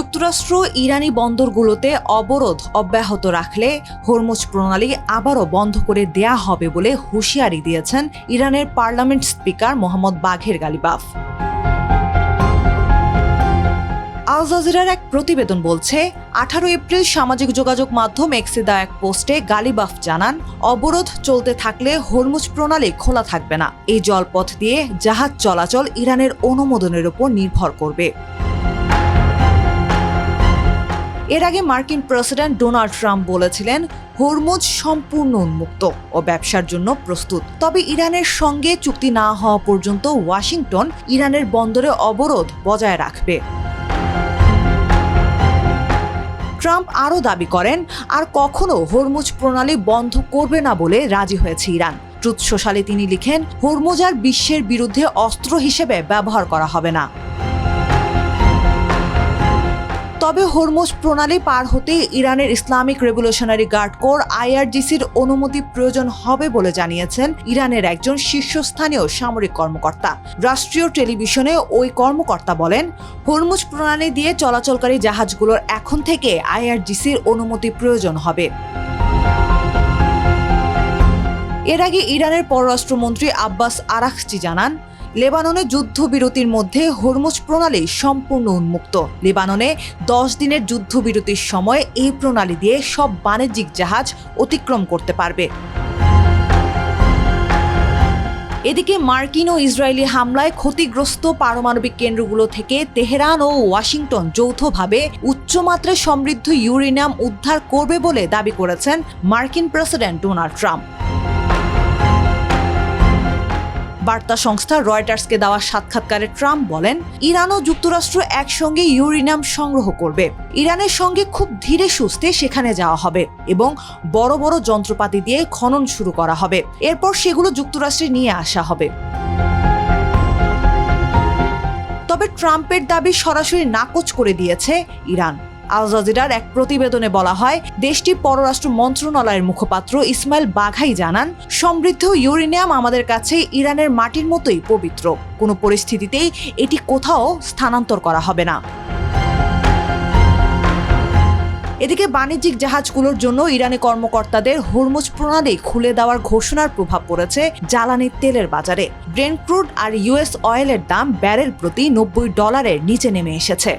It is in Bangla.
যুক্তরাষ্ট্র ইরানি বন্দরগুলোতে অবরোধ অব্যাহত রাখলে হরমুজ প্রণালী আবারও বন্ধ করে দেয়া হবে বলে হুঁশিয়ারি দিয়েছেন ইরানের পার্লামেন্ট স্পিকার মোহাম্মদ বাঘের গালিবাফ। আল জাজিরার এক প্রতিবেদন বলছে, 18 এপ্রিল সামাজিক যোগাযোগ মাধ্যম এক্সে দেওয়া এক পোস্টে গালিবাফ জানান, অবরোধ চলতে থাকলে হরমুজ প্রণালী খোলা থাকবে না। এই জলপথ দিয়ে জাহাজ চলাচল ইরানের অনুমোদনের উপর নির্ভর করবে। এর আগে মার্কিন প্রেসিডেন্ট ডোনাল্ড ট্রাম্প বলেছিলেন, হরমুজ সম্পূর্ণ উন্মুক্ত ও ব্যবসার জন্য প্রস্তুত। তবে ইরানের সঙ্গে চুক্তি না হওয়া পর্যন্ত ওয়াশিংটন ইরানের বন্দরে অবরোধ বজায় রাখবে। ট্রাম্প আরও দাবি করেন, আর কখনো হরমুজ প্রণালী বন্ধ করবে না বলে রাজি হয়েছে ইরান। ট্রুথ সোশ্যালে তিনি লিখেন, হরমুজ আর বিশ্বের বিরুদ্ধে অস্ত্র হিসেবে ব্যবহার করা হবে না। তবে হরমুজ প্রণালী পার হতে ইরানের ইসলামিক রেভলিউশনারি গার্ড কোর IRGCর অনুমতি প্রয়োজন হবে বলে জানিয়েছেন ইরানের একজন শীর্ষস্থানীয় সামরিক কর্মকর্তা। রাষ্ট্রীয় টেলিভিশনে ওই কর্মকর্তা বলেন, হরমুজ প্রণালী দিয়ে চলাচলকারী জাহাজগুলোর এখন থেকে IRGCর অনুমতি প্রয়োজন হবে। এর আগে ইরানের পররাষ্ট্রমন্ত্রী আব্বাস আরাকচি জানান, লেবাননে যুদ্ধবিরতির মধ্যে হরমুজ প্রণালী সম্পূর্ণ উন্মুক্ত। লেবাননে 10 দিনের যুদ্ধবিরতির সময় এই প্রণালী দিয়ে সব বাণিজ্যিক জাহাজ অতিক্রম করতে পারবে। এদিকে মার্কিন ও ইসরায়েলি হামলায় ক্ষতিগ্রস্ত পারমাণবিক কেন্দ্রগুলো থেকে তেহরান ও ওয়াশিংটন যৌথভাবে উচ্চমাত্রায় সমৃদ্ধ ইউরেনিয়াম উদ্ধার করবে বলে দাবি করেছেন মার্কিন প্রেসিডেন্ট ডোনাল্ড ট্রাম্প। বার্তা সংস্থা রয়টার্সকে দেওয়া সাক্ষাৎকারে ট্রাম্প বলেন, ইরান ও যুক্তরাষ্ট্র একসঙ্গে ইউরেনিয়াম সংগ্রহ করবে। ইরানের সঙ্গে খুব ধীরে সুস্থে সেখানে যাওয়া হবে এবং বড় বড় যন্ত্রপাতি দিয়ে খনন শুরু করা হবে। এরপর সেগুলো যুক্তরাষ্ট্রে নিয়ে আসা হবে। তবে ট্রাম্পের দাবি সরাসরি নাকচ করে দিয়েছে ইরান। আল জাজিরার এক প্রতিবেদনে বলা হয়, দেশটির পররাষ্ট্র মন্ত্রণালয়ের মুখপাত্র ইসমাইল বাঘাই জানান, সমৃদ্ধ ইউরেনিয়াম আমাদের কাছে ইরানের মাটির মতোই পবিত্র। কোনো পরিস্থিতিতেই এটি কোথাও স্থানান্তর করা হবে না। এদিকে বাণিজ্যিক জাহাজগুলোর জন্য ইরানি কর্মকর্তাদের হরমুজ প্রণালী খুলে দেওয়ার ঘোষণার প্রভাব পড়েছে জ্বালানি তেলের বাজারে। ব্রেন্ট ক্রুড আর US অয়েলের দাম ব্যারেল প্রতি $90 নিচে নেমে এসেছে।